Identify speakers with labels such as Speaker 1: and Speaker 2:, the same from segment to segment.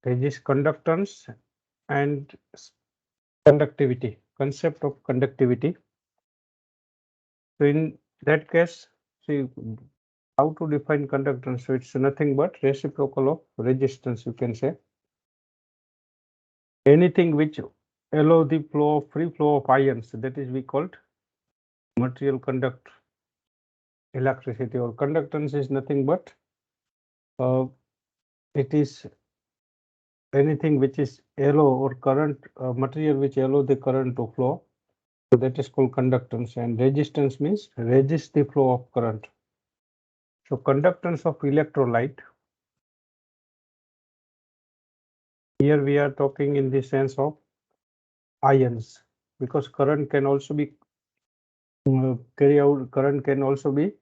Speaker 1: Resist conductance and conductivity, concept of conductivity. So in that case, see how to define conductance. So it's nothing but reciprocal of resistance, you can say. Anything which allow the flow, free flow of ions, that is we called material conduct electricity, or conductance is nothing but it is anything which is allow or current material which allow the current to flow. So that is called conductance, and resistance means resist the flow of current. So conductance of electrolyte, here we are talking in the sense of ions, because current can also be current can also be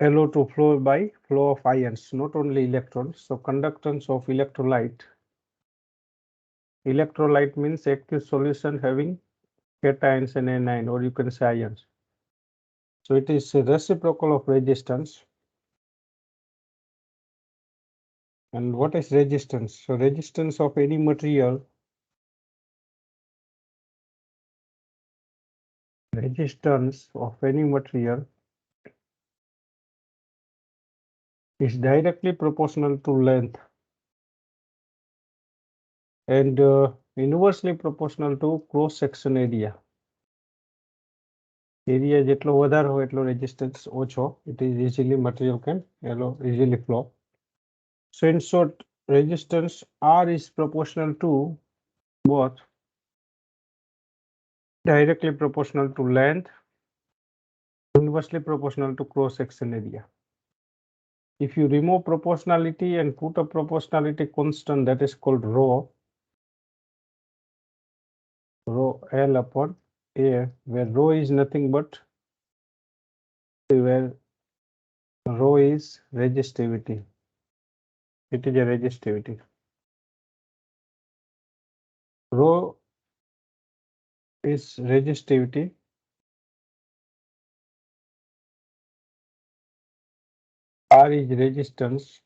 Speaker 1: allow to flow by flow of ions, not only electrons. So conductance of electrolyte. Electrolyte means aqueous solution having cations and anion, or you can say ions. So it is a reciprocal of resistance. And what is resistance? So resistance of any material, resistance of any material is directly proportional to length and inversely proportional to cross section area. Area જેટલો વધારે હોય એટલો resistance ઓછો. It is easily material can easily flow. So in short, resistance R is proportional to both directly proportional to length, inversely proportional to cross section area. If you remove proportionality and put a proportionality constant, that is called rho L upon A, where rho is nothing but where rho is resistivity. It is a resistivity. Rho is resistivity. R is resistance.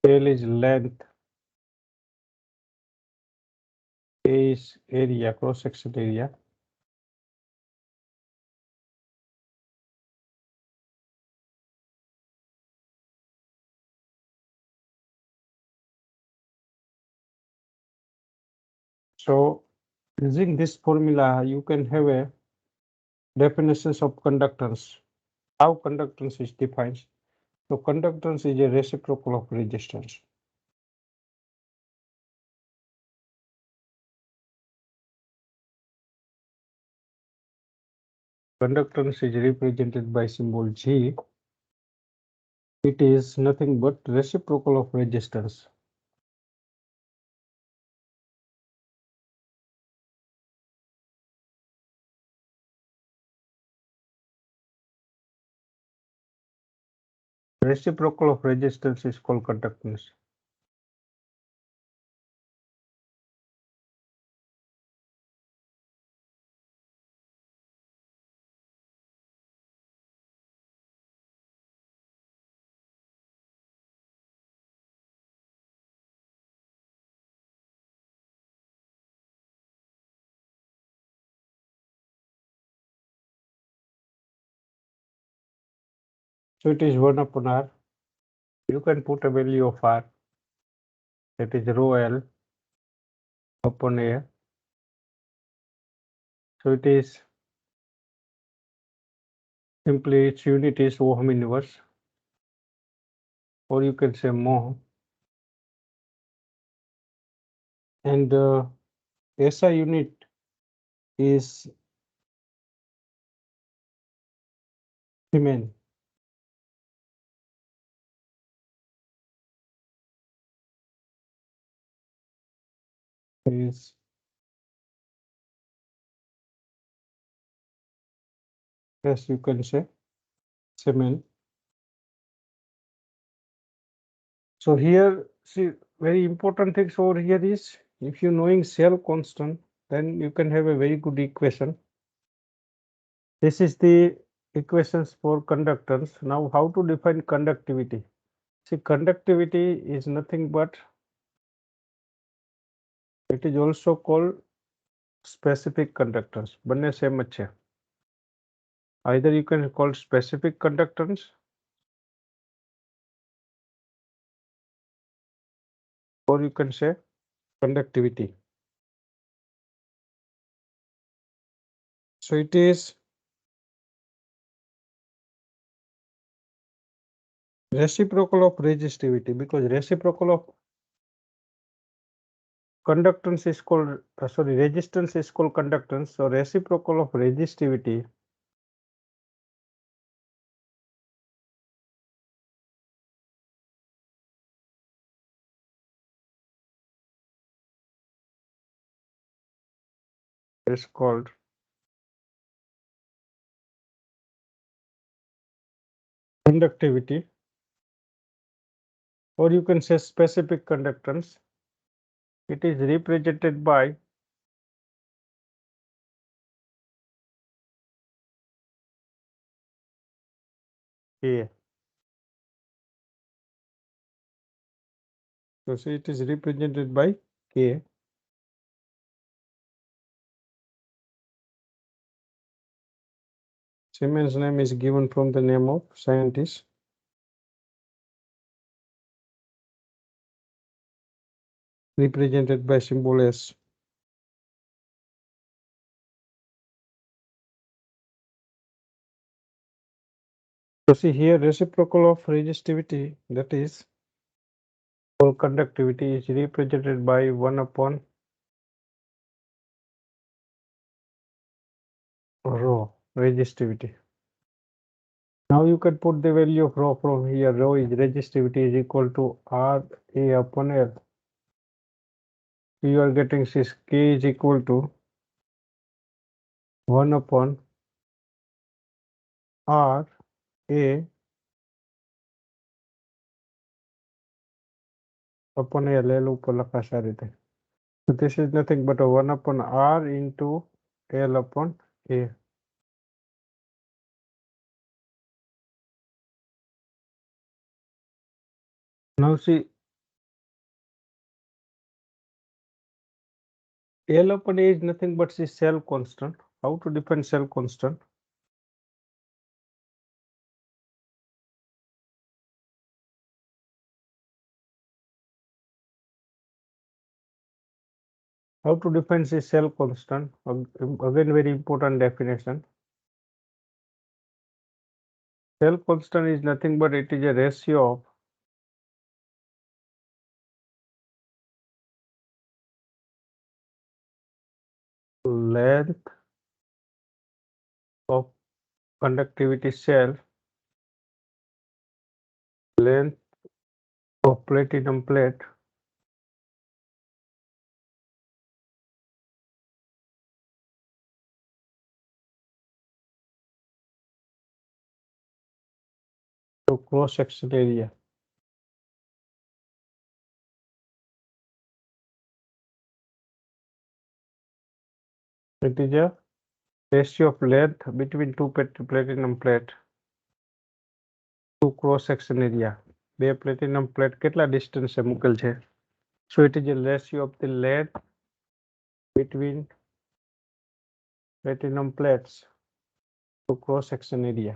Speaker 1: L is length. A is area, cross section area. So using this formula, you can have a definitions of conductance. How conductance is defined? So conductance is a reciprocal of resistance. Conductance is represented by symbol G. It is nothing but reciprocal of resistance. Reciprocal of resistance is called conductance. So it is 1 upon R. You can put a value of R. That is rho L upon A. So it is simply its unit is Ohm inverse, or you can say mho. And SI unit is Siemens. Is yes, you can say Siemens. So here, see, very important things over here is if you knowing cell constant, then you can have a very good equation. This is the equations for conductance. Now, how to define conductivity? See, conductivity is nothing but, it is also called specific conductance. બંને same જ છે. Either you can call specific conductance or you can say conductivity. So it is reciprocal of resistivity, because reciprocal of conductance is called, resistance is called conductance. So reciprocal of resistivity is called conductivity, or you can say specific conductance. It is represented by K. So see, it is represented by K. Siemens name is given from the name of scientist. Represented by symbol S. So see here, reciprocal of resistivity, that is or conductivity, is represented by 1 upon rho, resistivity. Now you can put the value of rho from here. Rho is resistivity is equal to R A upon L. You are getting this K is equal to 1 upon R A upon L. L ઉપર લખાશે આ રીતે. So this is nothing but a 1 upon R into L upon A. Now see, L upon A is nothing but the cell constant. How to define cell constant? How to define the cell constant? Again, very important definition. Cell constant is nothing but it is a ratio of length of conductivity cell, length of platinum plate, to cross section area. It is a ratio of length between two platinum plate to cross section area. બે platinum plate કેટલા distance એ મુકેલ છે? So it is a ratio of the length between platinum plates to cross section area.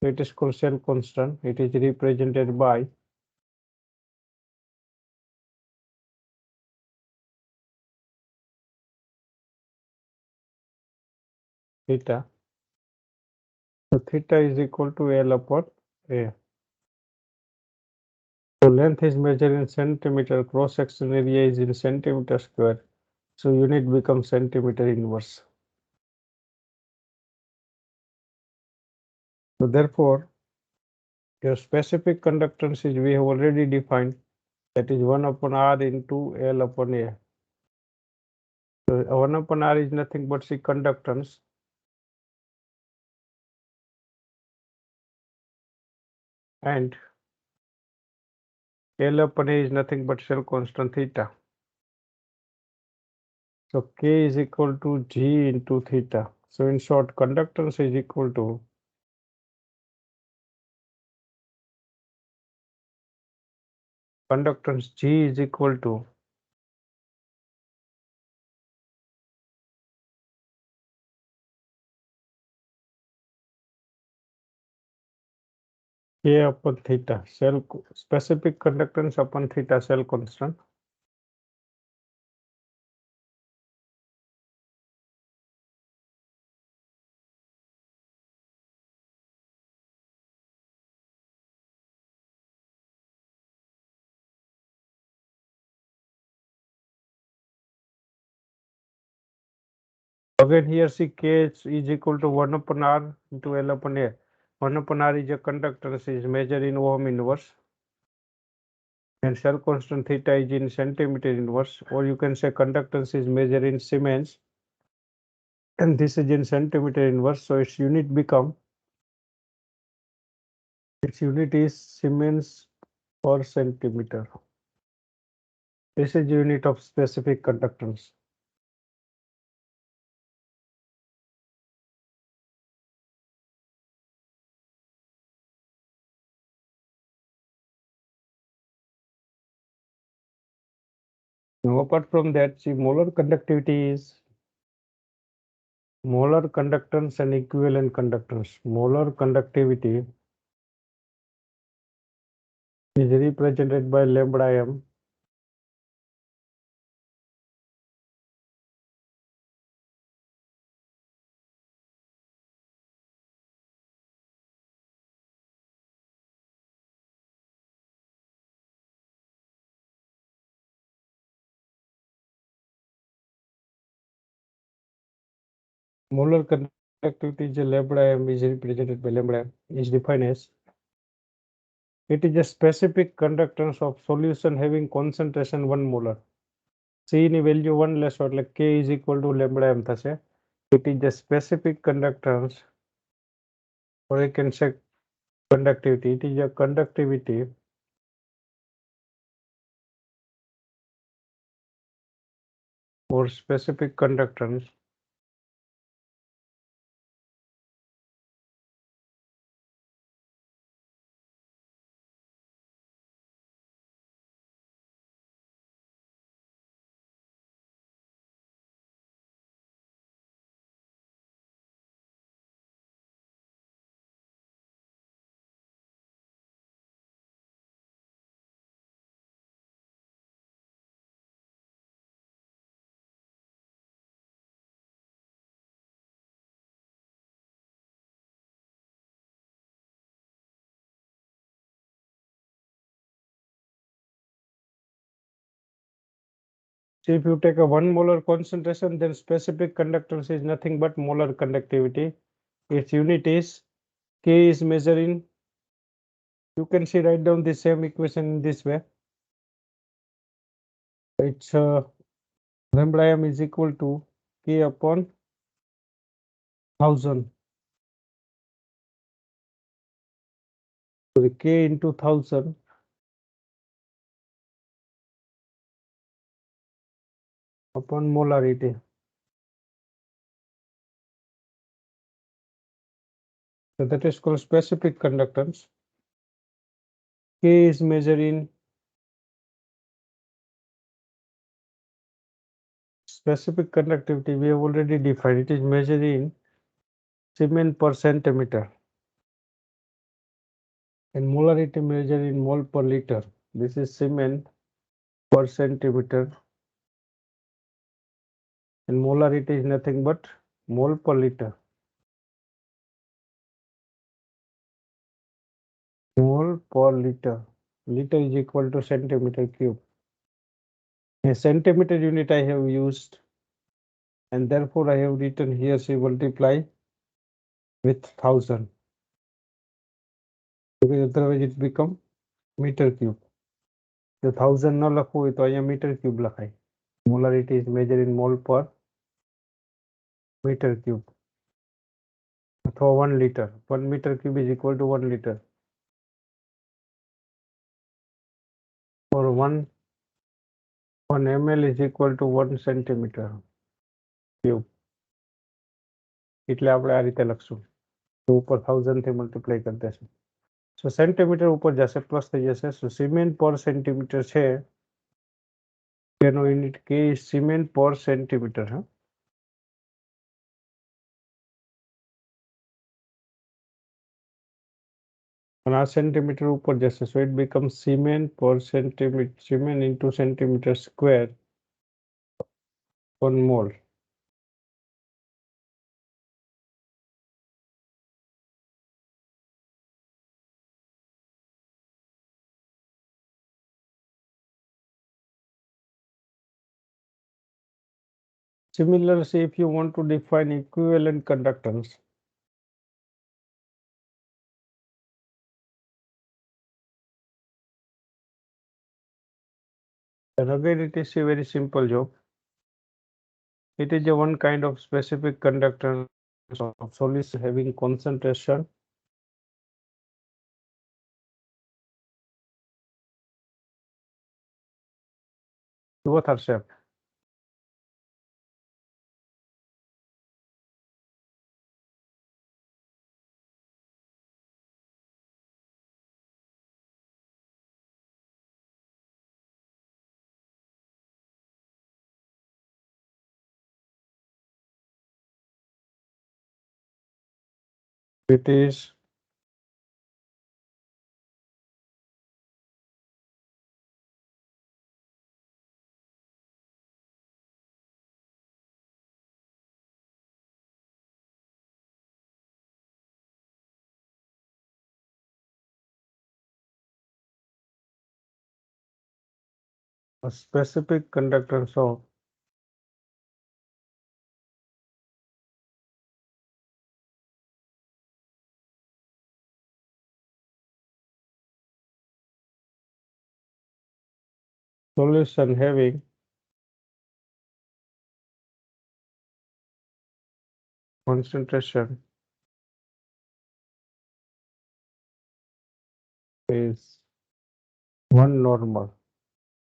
Speaker 1: It is called cell constant. It is represented by theta. So theta is equal to L upon A. So length is measured in centimeter, cross section area is in centimeter square. So unit becomes centimeter inverse. So therefore, your specific conductance is we have already defined, that is 1 upon R into L upon A. So 1 upon R is nothing but the conductance. And L upon A is nothing but cell constant theta. So K is equal to G into theta. So in short, conductance is equal to conductance G is equal to K upon theta, specific conductance upon theta, cell constant. Again here see K is equal to 1 upon R into L upon A. 1 upon R is a conductance is measured in ohm inverse. And cell constant theta is in centimeter inverse, or you can say conductance is measured in Siemens, and this is in centimeter inverse. So its unit is Siemens per centimeter. This is unit of specific conductance. Now apart from that, see molar conductivity is molar conductance and equivalent conductance. Molar conductivity is represented by lambda m. Molar conductivity is lambda m is represented by lambda m is defined as it is a specific conductance of solution having concentration 1 molar. C ની value 1 લેશો એટલે K is equal to lambda m થશે. It is a specific conductance, or you can say conductivity. It is a conductivity or specific conductance So if you take a 1 molar concentration, then specific conductance is nothing but molar conductivity. Its unit is K is measured in, you can see write down the same equation in this way. It's lambda m is equal to K upon 1000. So the K into 1000 upon molarity. So that is called specific conductance. K is measured in specific conductivity. We have already defined it is measured in Siemens per centimeter, and molarity measured in mole per liter. This is Siemens per centimeter, and molarity is nothing but mole per liter. Mole per liter. Liter is equal to centimeter cube. A centimeter unit I have used, and therefore I have written here C multiply with 1000, because otherwise it become meter cube. The 1000 ન લખવું હોય તો અહીંયા meter cube લખાય. Molarity is measured in mole per meter cube. અથવા 1 liter. 1 meter cube is equal to 1 liter. Or 1 ml is equal to 1 centimeter cube. એટલે આપણે આ રીતે લખશું, ઉપર 1000 થી મલ્ટીપ્લાય કરી દેશું. સો સેન્ટીમીટર ઉપર જશે, પ્લસ થઈ જશે. સો સિમેન્ટ પર સેન્ટીમીટર છે તેનો યુનિટ કે સિમેન્ટ પર સેન્ટીમીટર. હા, અને આ સેન્ટીમીટર ઉપર જશે. સો ઇટ બીકમ સિમેન્ટ પર centimetre, cement into centimetre square પર mall. Similarly, if you want to define equivalent conductance, then again it is a very simple job. It is a one kind of specific conductance of solution having concentration both are same. It is a specific conductance of solution having concentration is one normal.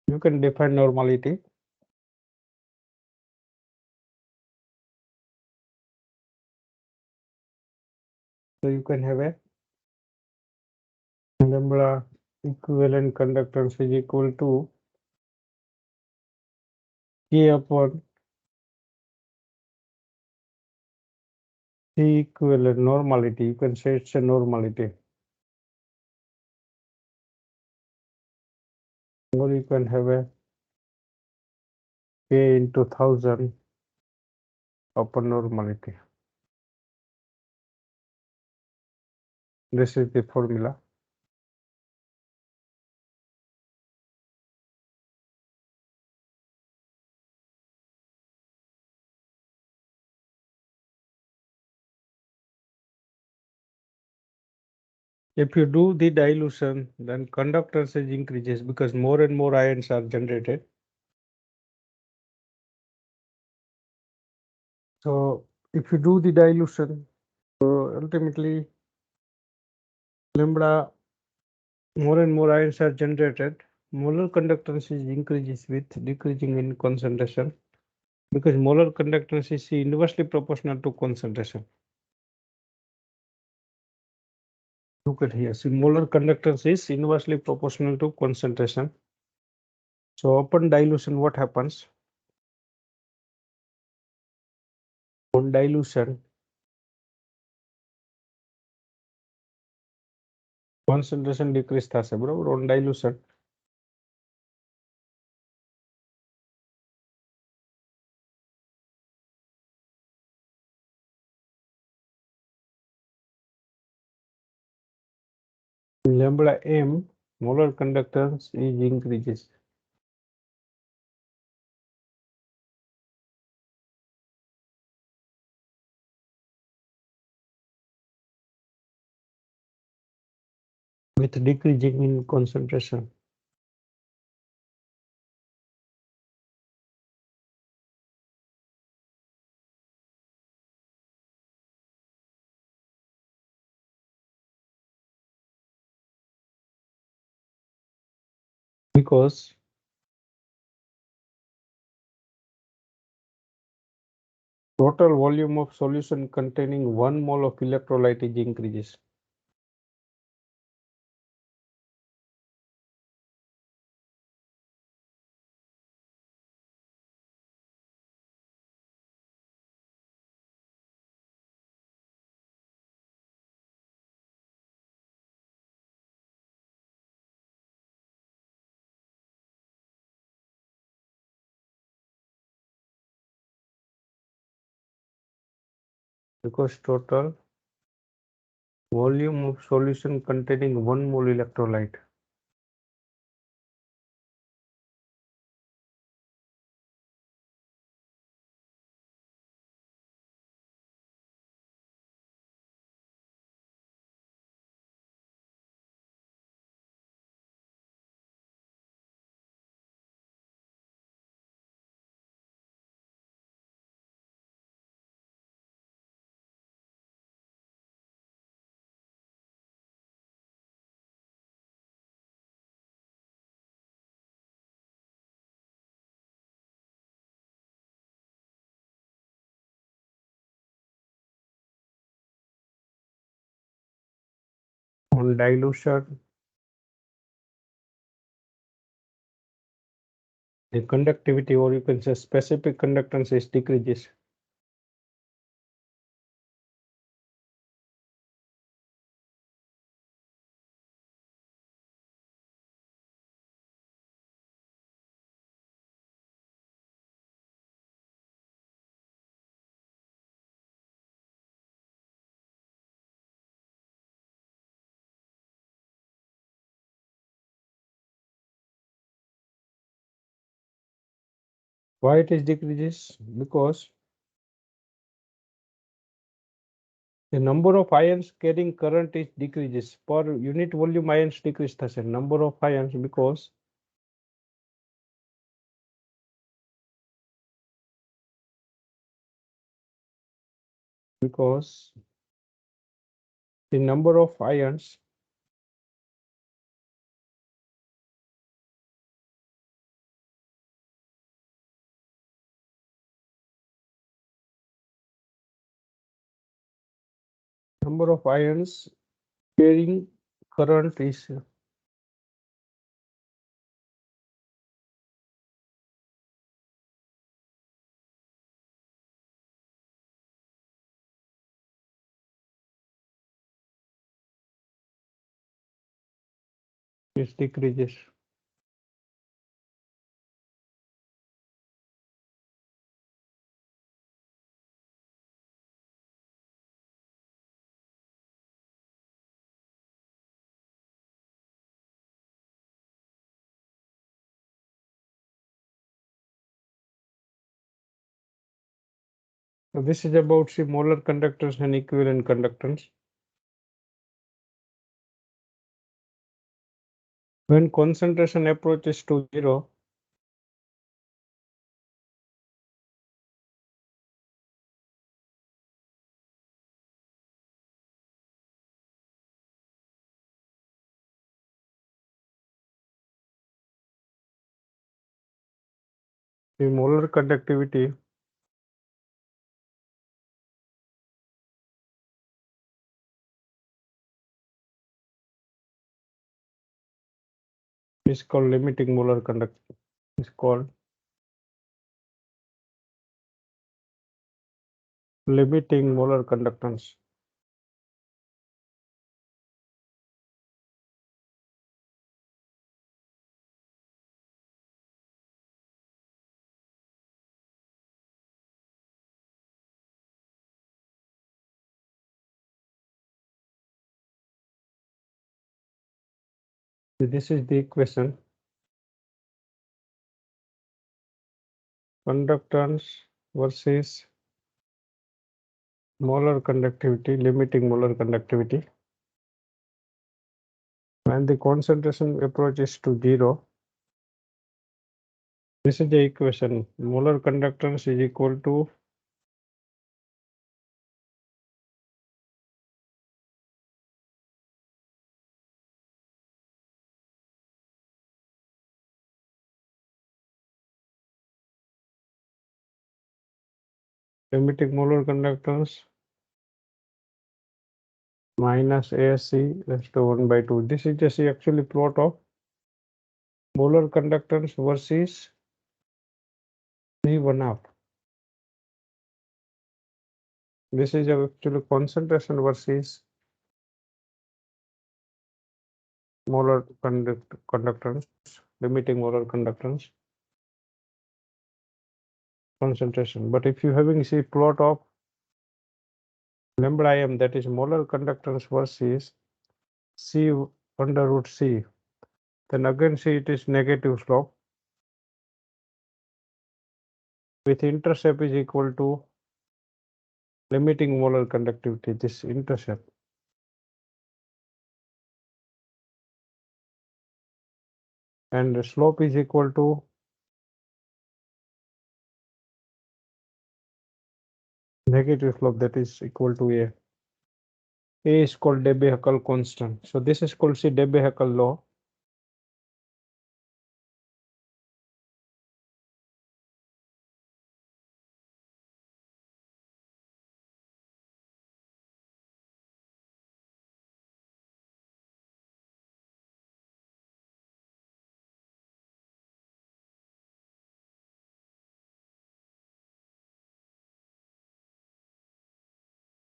Speaker 1: You can define normality. So you can have a lambda equivalent conductance is equal to K upon C equivalent normality. You can say it's a normality. Or you can have a K into 1000 upon normality. This is the formula. If you do the dilution, then conductance increases because more and more ions are generated. So if you do the dilution, so ultimately lambda, more and more ions are generated. Molar conductance increases with decreasing in concentration because molar conductance is inversely proportional to concentration. Look at here. See, molar conductance is inversely proportional to concentration. So upon dilution, what happens? On dilution, concentration decrease થશે, બરોબર, on dilution. Lambda m, molar conductance is increases. With decreasing in concentration. Because . Total volume of solution containing 1 mole of electrolyte is increases. Because total volume of solution containing 1 mole electrolyte. On dilution, the conductivity, or you can say specific conductance, is decreases. Why it is decreases? Because the number of ions carrying current is decreases. Per unit volume ions decrease thase. Number of ions, because the number of ions carrying current is decreases. So this is about the molar conductance and equivalent conductance. When concentration approaches to zero, the molar conductivity is called limiting molar conductance. Is called limiting molar conductance. So this is the equation. Conductance versus molar conductivity, limiting molar conductivity. When the concentration approaches to zero, this is the equation. Molar conductance is equal to limiting molar conductance minus ASC raised to 1 by 2. This is just actually plot of molar conductance versus C1 up. This is actually concentration versus molar conductance, limiting molar conductance concentration. But if you having see plot of lambda m, that is molar conductance versus C under root C, then again see it is negative slope with intercept is equal to limiting molar conductivity, this intercept. And the slope is equal to negative slope, that is equal to A. A is called Debye-Hückel constant. So this is called Debye-Hückel law.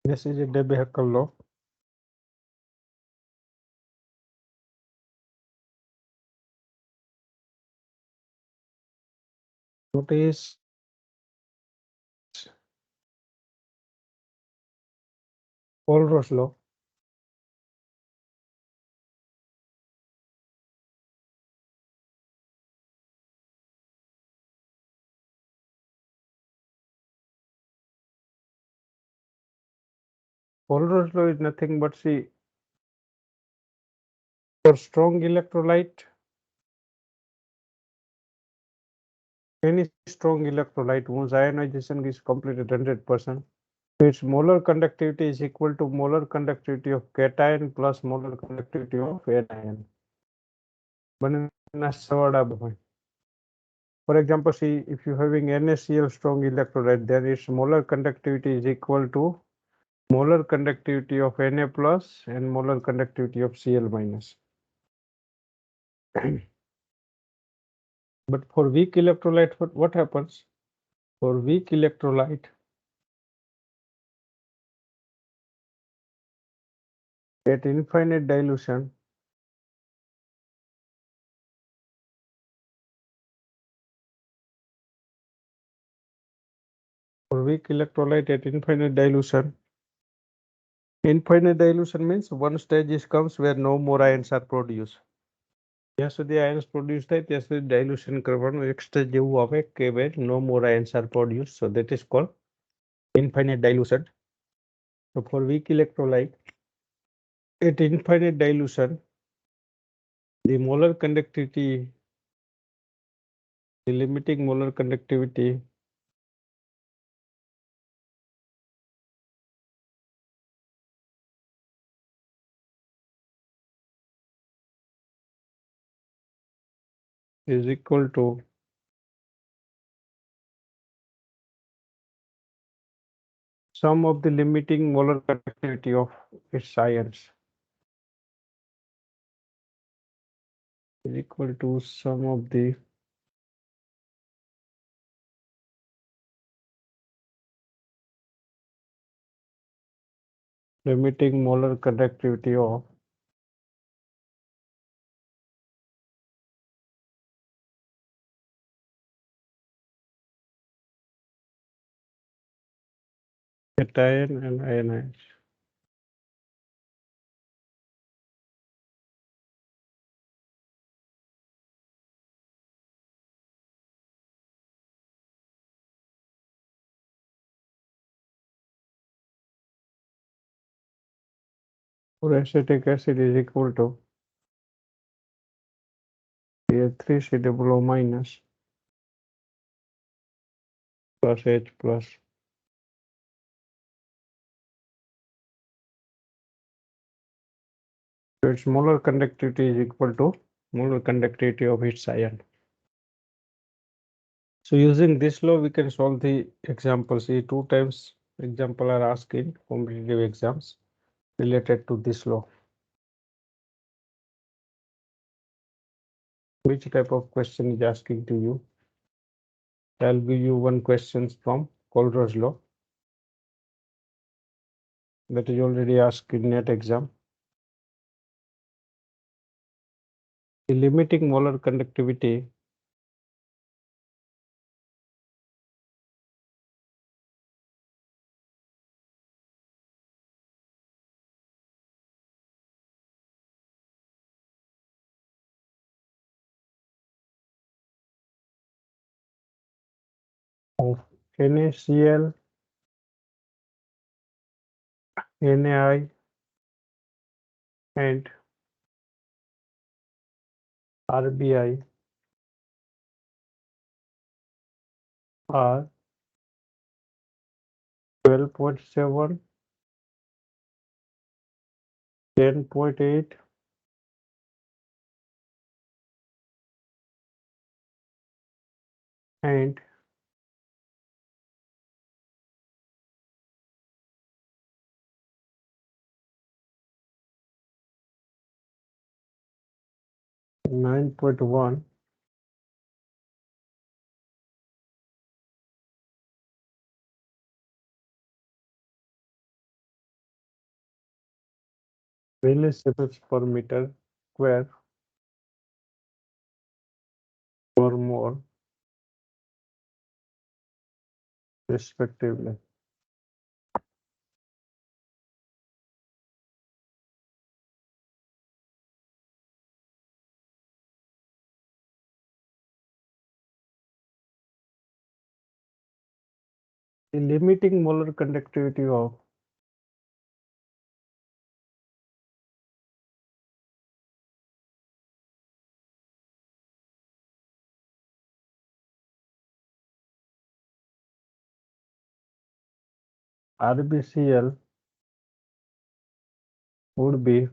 Speaker 1: This is a Debye-Hückel law. What is Paul-Roche law? Paul-Roche law is nothing but see, for strong electrolyte, any strong electrolyte whose ionization is completed 100%, its molar conductivity is equal to molar conductivity of cation plus molar conductivity of anion. For example, see if you having NaCl strong electrolyte, then its molar conductivity is equal to molar conductivity of Na plus and molar conductivity of Cl minus. But for weak electrolyte, what happens? For weak electrolyte, at infinite dilution, at infinite dilution means one stage comes where no more ions are produced. જ્યાં સુધી ions produce થાય ત્યાં સુધી dilution કરવાનું એક stage જેવું આવે કે where no more ions are produced, so that is called infinite dilution. So for weak electrolyte, at infinite dilution, the molar conductivity, the limiting molar conductivity is equal to sum of the limiting molar conductivity of its ions is equal to sum of the limiting molar conductivity of cation and anions. For acetic acid is equal to CH3COO minus plus H plus. So its molar conductivity is equal to molar conductivity of its ion. So using this law, we can solve the example. See, 2 times example are asked in competitive exams related to this law. Which type of question is asking to you? I'll give you one question from Kohlrausch law that is already asked in NET exam. The limiting molar conductivity of NaCl, NaI and RBI are 12.7, 10.8 and 9.1 millisieverts per meter square or more respectively. The limiting molar conductivity of RBCl would be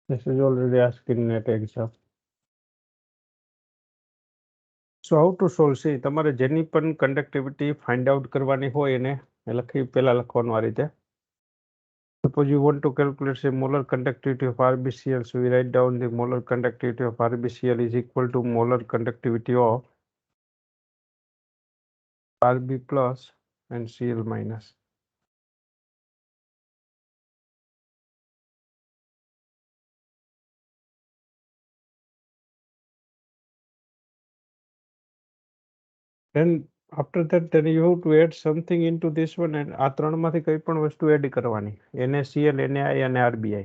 Speaker 1: this is already asked in NET exam. So how to solve? See, તમારે જેની પણ conductivity find out કરવાની હોય એને લખી પહેલા લખવાનું આ રીતે. Suppose you want to calculate say molar conductivity of RBCl, so we write down the molar conductivity of RBCl is equal to molar conductivity of RB plus and Cl minus. Then after that, then you have to add something into this one, and આ ત્રણમાંથી કઈ પણ વસ્તુ add કરવાની. NaCl, NaI અને RBI.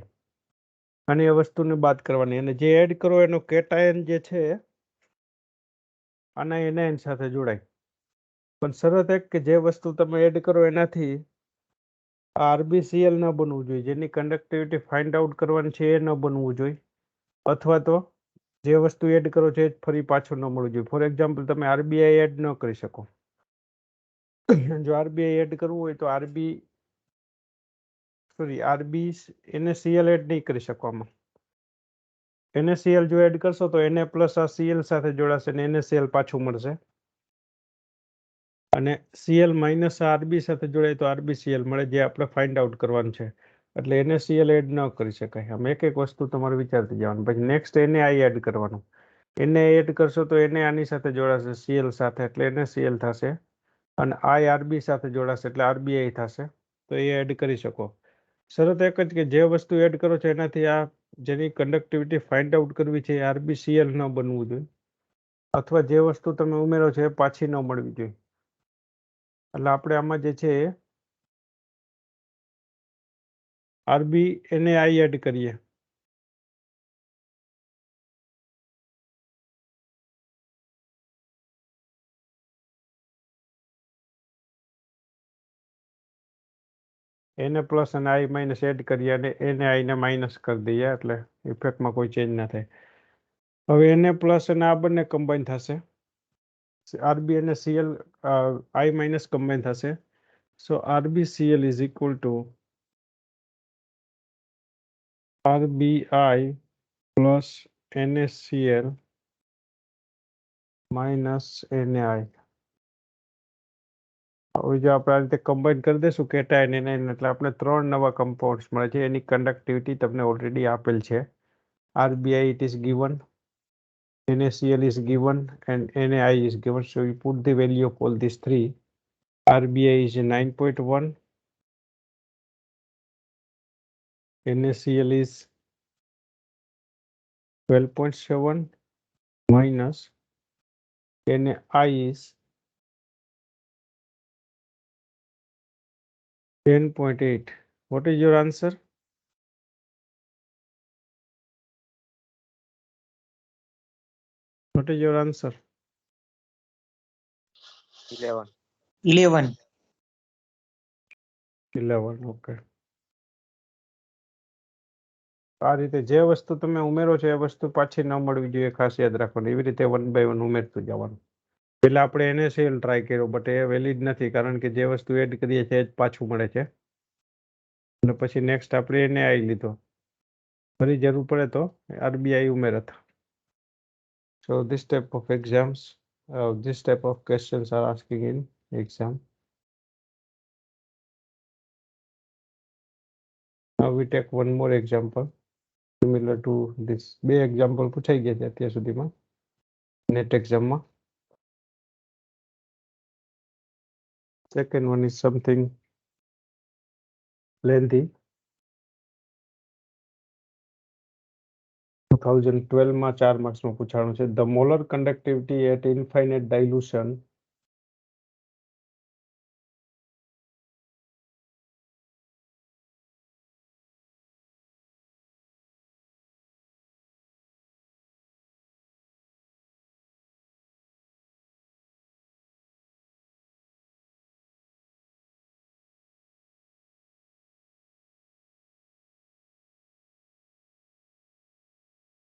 Speaker 1: અને એ વસ્તુને બાદ કરવાની. અને જે એડ કરો એનો કેટાયન જે છે આના એનાયન સાથે જોડાય. પણ શરત એક કે જે વસ્તુ તમે એડ કરો એનાથી RBCl ન બનવું જોઈએ, જેની કંડક્ટિવિટી ફાઇન્ડ આઉટ કરવાની છે એ ન બનવું જોઈએ, અથવા તો જે વસ્તુ એડ કરો છે એ જ ફરી પાછું ન મળવું જોઈએ. ફોર એક્ઝામ્પલ, તમે RBI એડ ન કરી શકો. જો RBI એડ કરવું હોય તો NaCl એડ નહીં કરી શકવામાં. NaCl જો એડ કરશો તો Na પ્લસ આ Cl સાથે જોડાશે અને NaCl પાછું મળશે, અને Cl માઇનસ આ RB સાથે જોડાય તો RBCl મળે, જે આપણે ફાઇન્ડ આઉટ કરવાનું છે. એટલે NaCl એડ ન કરી શકાય. આમ એક એક વસ્તુ તમારે વિચારતી જવાનું. પછી નેક્સ્ટ NaI એડ કરવાનું. Na એડ કરશો તો Na આની સાથે જોડાશે Cl સાથે, એટલે NaCl થશે, અને I RB સાથે જોડાશે એટલે RBI થશે. તો એ એડ કરી શકો. શરત એક જ કે જે વસ્તુ એડ કરો છો એનાથી આ જેની કન્ડક્ટિવિટી ફાઇન્ડ આઉટ કરવી છે RbCl ન બનવું જોઈએ, અથવા જે વસ્તુ તમે ઉમેરો છો એ પાછી ન મળવી જોઈએ. એટલે આપણે આમાં જે છે RbNaI એડ કરીએ. Na પ્લસ અને I માઇનસ એડ કરીએ અને NaI ને માઇનસ કરી દઈએ એટલે ઇફેક્ટમાં કોઈ ચેન્જ ના થાય. હવે Na પ્લસ અને આ બંને કમ્બાઈન થશે. Rb અને Cl I માઇનસ કમ્બાઈન થશે. સો RbCl is equal to RbI plus NaCl minus NaI. હવે જો આપણે આ રીતે કમ્બાઈન કરી દઈશું કેટાયન એનાયન એટલે આપણે 3 નવા કમ્પાઉન્ડ્સ મળે છે. એની કન્ડક્ટિવિટી તમને ઓલરેડી આપેલ છે. RbI it is given, NaCl is given and NaI is given. So you put the value of all these three. RbI is 9.1, NaCl is 12.7 minus NaI is 10.8. What is your answer? What is your answer?
Speaker 2: 11.
Speaker 3: 11.
Speaker 1: 11. Okay. આ રીતે જે વસ્તુ તમે ઉમેરો છો એ વસ્તુ પાછી ન મળવી જોઈએ, ખાસ યાદ રાખવાનું. એવી રીતે 1 by 1 ઉમેરતું જવાનું. પેલા આપણે NaCl ટ્રાય કર્યો બટ એ વેલિડ નથી, કારણ કે જે વસ્તુ એડ કરીએ છીએ એ જ પાછું મળે છે. અને પછી નેક્સ્ટ આપણે NaI લીધો. ફરી જરૂર પડે તો RbI ઉમેરત. So this type of exams, this type of questions are asking in exam. Now we take one more example similar to this. બે એક્ઝામ્પલ પૂછાઈ ગયા છે અત્યાર સુધીમાં નેટ એક્ઝામમાં. Second one is something lengthy. 2012 માં 4 માર્ક્સમાં પૂછાણું છે. The molar conductivity at infinite dilution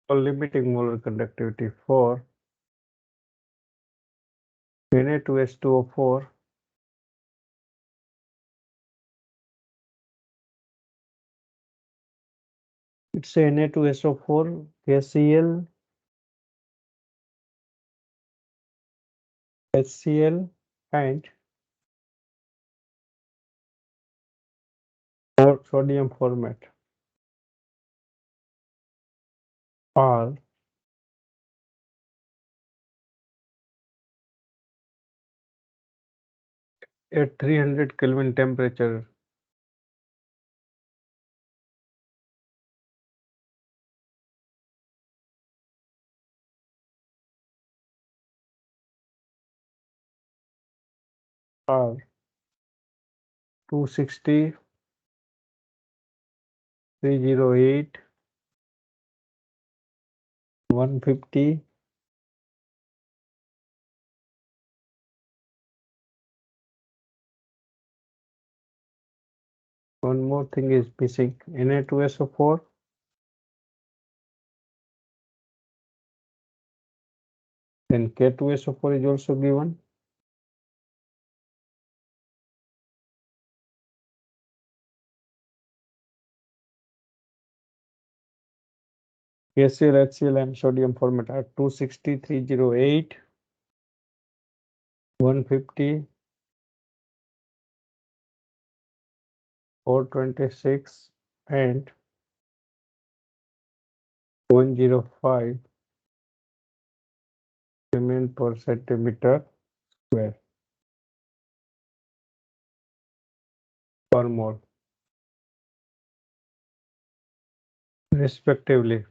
Speaker 1: or limiting molar conductivity for Na2H2O4 it's Na2SO4 KCl HCl and sodium formate are at 300 Kelvin temperature are 260, 308, 150, one more thing is missing, Na2SO4 then K2SO4 is also given. KCl, HCl and sodium formate are 260, 308, 150, 426 and 105 mm per centimeter square per mole. respectively.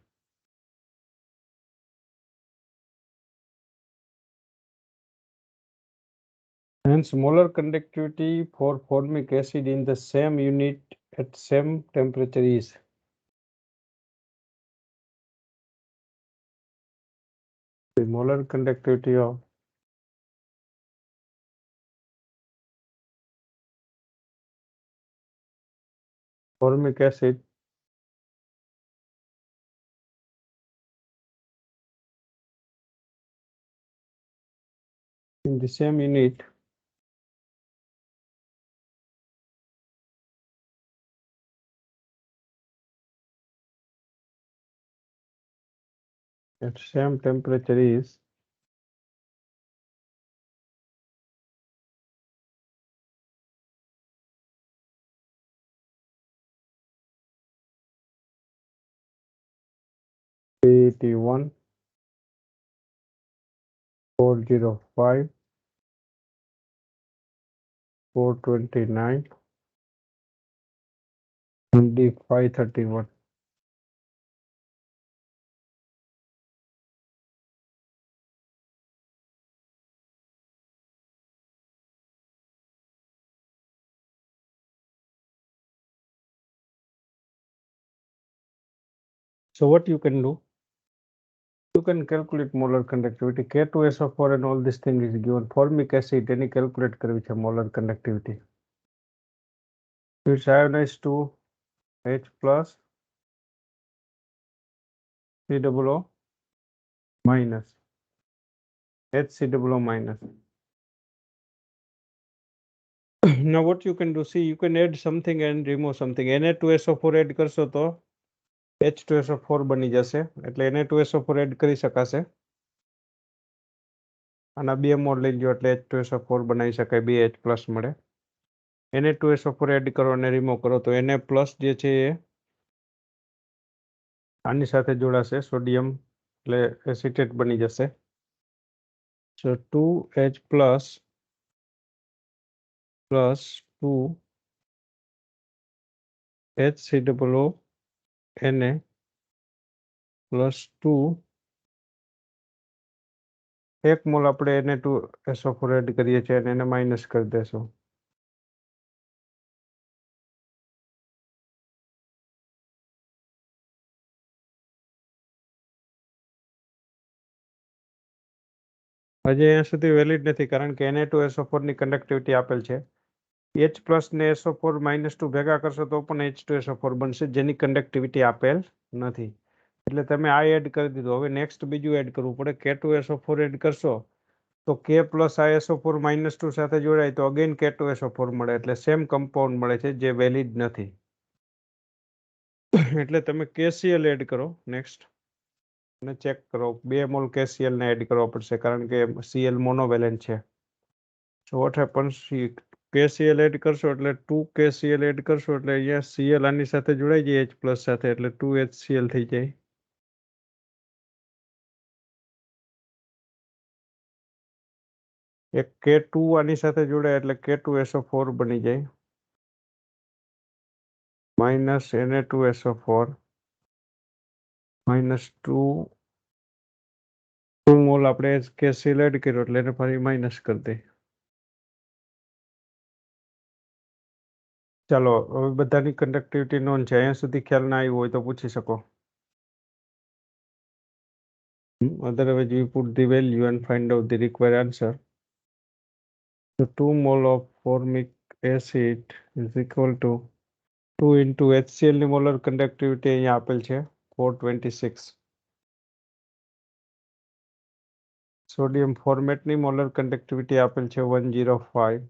Speaker 1: Hence, molar conductivity for formic acid in the same unit at same temperature is the molar conductivity of formic acid in the same unit at same temperature is P81 405 429 and D531. So what you can do? You can calculate molar conductivity. K2SO4 and all this thing is given. Formic acid, any calculate which a molar conductivity. It's ionized to H plus COO minus HCOO minus. Now what you can do, see, you can add something and remove something. Na2SO4 add કરશો તો H2SO4 બની જશે, એટલે Na2SO4 add કરી શકાશે. આના બે mode લઈ લો એટલે H2SO4 બનાવી શકાય, BH પ્લસ મળે. Na2SO4 એડ કરો અને રિમૂવ કરો તો Na પ્લસ જે છે એ આની સાથે જોડાશે, સોડિયમ એટલે એસિટેટ બની જશે. So 2H plus 2 HCOO Na plus 2 એક મોલ આપણે Na2SO4 એડ કરીએ છીએ અને એને માઇનસ કરી દેશું. હજી અહીંયા સુધી વેલિડ નથી કારણ કે Na2SO4 ની કન્ડક્ટિવિટી આપેલ છે. H પ્લસ ને SO4 -2 ભેગા કરશો તો પણ H2SO4 બનશે, જેની કન્ડક્ટિવિટી આપેલ નથી. એટલે તમે આ એડ કરી દીધું. હવે નેક્સ્ટ બીજું એડ કરવું પડે. K2SO4 એડ કરશો તો K પ્લસ આ SO4 -2 સાથે જોડાય તો અગેન K2SO4 મળે, એટલે સેમ કમ્પાઉન્ડ મળે છે જે વેલિડ નથી. એટલે તમે KCl એડ કરો નેક્સ્ટ અને ચેક કરો. 2 મોલ KCl ને એડ કરવા પડશે કારણ કે Cl મોનોવેલેન્ટ છે. So what happens, KCl add કરશો એટલે 2 KCl એડ કરશો એટલે અહીંયા Cl આની સાથે જોડાઈ જાય H પ્લસ સાથે, એટલે 2 HCl થઈ જાય. એક K2 આની સાથે જોડાય એટલે K2SO4 બની જાય માઇનસ Na2SO4 માઇનસ 2 મોલ આપણે KCl એડ કર્યો એટલે એને ફરી માઇનસ કરી દે. ચાલો હવે બધાની કન્ડક્ટિવિટી નોન છે. અહીંયા સુધી ખ્યાલ ના આવ્યો હોય તો પૂછી શકો. Otherwise we put the value and find out the required answer. So 2 mole of formic acid is equal to 2 into HCl ની મોલર કન્ડક્ટિવિટી અહીંયા આપેલ છે 426. સોડિયમ ફોર્મેટની મોલર કન્ડક્ટિવિટી આપેલ છે 105.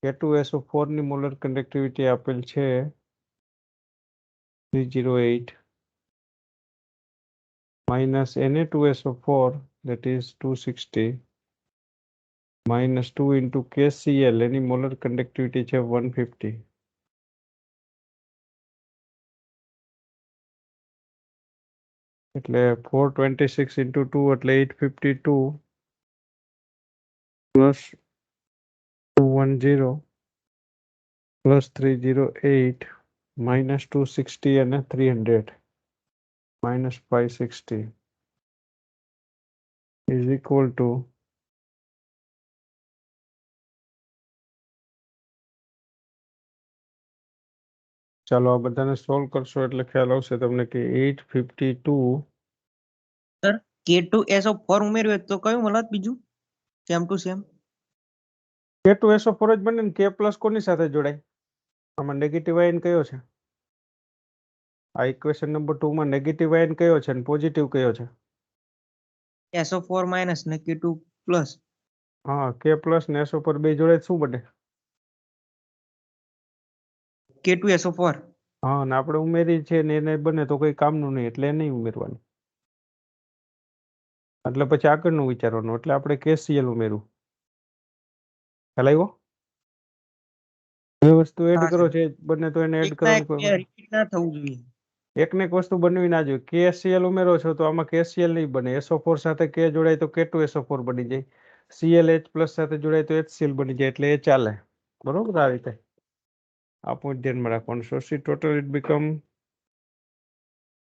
Speaker 1: K2SO4 ની મોલર કન્ડક્ટિવિટી આપેલ છે 308 minus Na2SO4 that is 260 minus 2 into KCl any molar conductivity છે 150. એટલે 426 into 2 એટલે 852 plus 210 plus 308 minus 260 and 300 minus 560 is equal to ચાલો આ બધાને સોલ્વ કરશો એટલે ખ્યાલ આવશે તમને કે 852
Speaker 2: સર K2SO4 ઉમેર્યું તો કયું મળત બીજું સેમ ટુ સેમ
Speaker 1: K2SO4 જ બને ને K પ્લસ કોની સાથે જોડાય આમાં નેગેટિવ આયન કયો છે આ ઇક્વેશન નંબર 2 માં નેગેટિવ આયન કયો છે અને પોઝિટિવ કયો છે
Speaker 2: SO4 માઇનસ ને K2 પ્લસ
Speaker 1: હા K પ્લસ ને SO4 બે જોડે શું બને
Speaker 2: K2SO4
Speaker 1: હા ને આપણે ઉમેરી છે ને એને બને તો કોઈ કામનું નહીં એટલે નહીં ઉમેરવાનું એટલે પછી આગળનું વિચારવાનું એટલે આપણે KCl ઉમેરવું ખ્યાલ આવ્યો જે વસ્તુ એડ
Speaker 2: હા
Speaker 1: કરો
Speaker 2: સર
Speaker 1: છે બને તો એને એડ
Speaker 2: એકના
Speaker 1: કરવાનું
Speaker 2: એક રિપીટ ના થવું જોઈએ
Speaker 1: એકને એક વસ્તુ બનવી ના જોઈએ KCl ઉમેરો છો તો આમાં KCl નહીં બને SO4 સાથે K જોડાય તો K2SO4 બની જાય ClH પ્લસ સાથે જોડાય તો HCl બની જાય એટલે એ ચાલે બરોબર આ રીતે આ પોઈન્ટ ધ્યાનમાં રાખવાનું so see total it become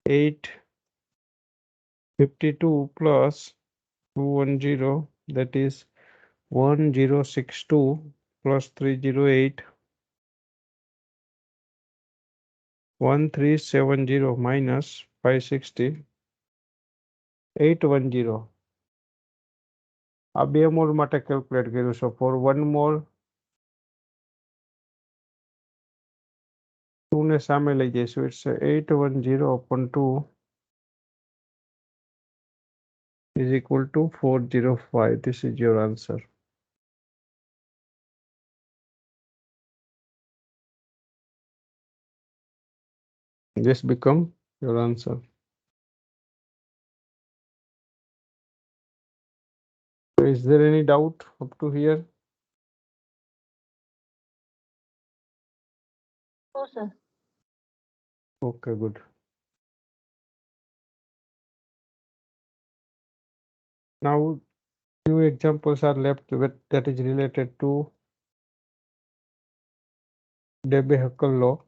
Speaker 1: 852 plus 210 that is 1062 plus 308 1370 minus 560 810 આ બે મોલ માટે કેલ્ક્યુલેટ કર્યું છે ફોર 1 મોલ 2 ને સામે લઈ જઈશું it's 810 upon 2 is equal to 405 this is your answer this become your answer so is there any doubt up to here
Speaker 3: No, sir.
Speaker 1: okay good now few examples are left with that is related to Debye-Huckel law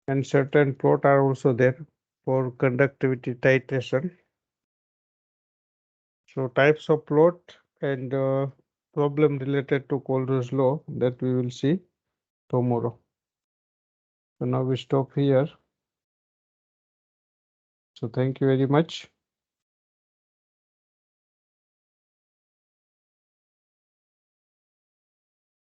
Speaker 1: and certain plot are also there for conductivity titration so types of plot and problem related to Coulter's law that we will see tomorrow so now we stop here so thank you very much